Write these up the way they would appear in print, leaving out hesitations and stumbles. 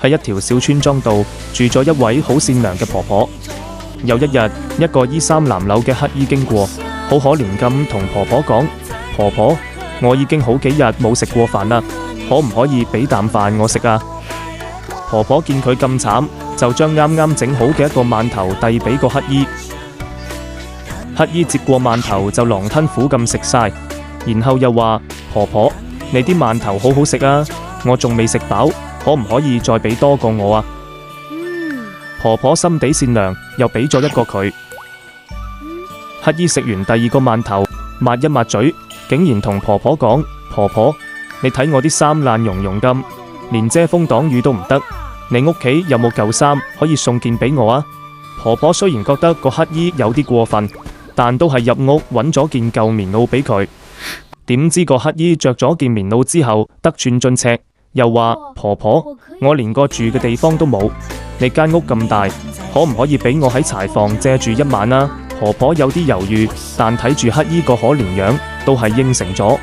喺一條小村莊度住咗一位好善良嘅婆婆。有一日，一個衣衫襤褸嘅乞兒經過，好可憐咁同婆婆講：婆婆，我已經好幾日冇食過飯啦，可唔可以俾啖飯我食啊？婆婆見佢咁慘，就將啱啱整好嘅一個饅頭遞俾個乞兒。乞兒接過饅頭就狼吞虎咁食晒，然後又話：婆婆，你啲饅頭好好食啊，我仲未食飽，可唔可以再俾多個我啊？婆婆心地善良，又俾咗一個佢。乞兒食完第二個饅頭，抹一抹嘴，竟然同婆婆講：婆婆，你睇我啲衫爛茸茸咁，連遮風擋雨都唔得，你屋企有冇舊衫可以送件俾我啊？婆婆雖然覺得個乞兒有啲過分，但都係入屋揾咗件舊棉襖俾佢。點知個乞兒着咗件棉襖之後得寸進尺，又話：婆婆，我連個住嘅地方都冇，你間屋咁大，可唔可以俾我喺柴房借住一晚啊？婆婆有啲猶豫，但睇住乞兒個可憐樣，都係應承咗。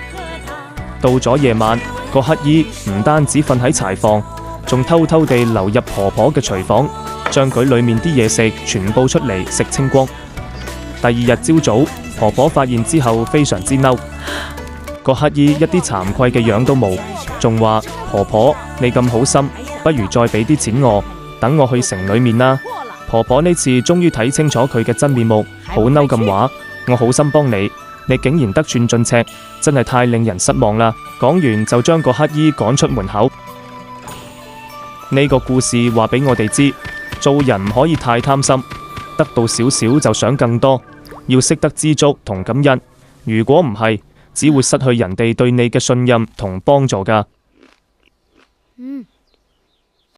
到咗夜晚，個乞兒唔單止瞓喺柴房，仲偷偷地流入婆婆嘅廚房，將佢裏面啲嘢食全部出嚟食清光。第二日朝早，婆婆發現之後非常之嬲，個乞兒一啲慚愧嘅樣都冇，仲話：婆婆，你咁好心，不如再俾啲錢我，等我去城裏面啦。婆婆呢次終於睇清楚佢嘅真面目，好嬲咁話：我好心幫你，你竟然得寸進尺，真係太令人失望啦。講完就將個乞兒趕出門口。呢個故事話俾我哋知，做人唔可以太貪心，得到少少就想更多，要識得知足同感恩。如果唔係，只會失去人哋對你嘅信任同幫助㗎。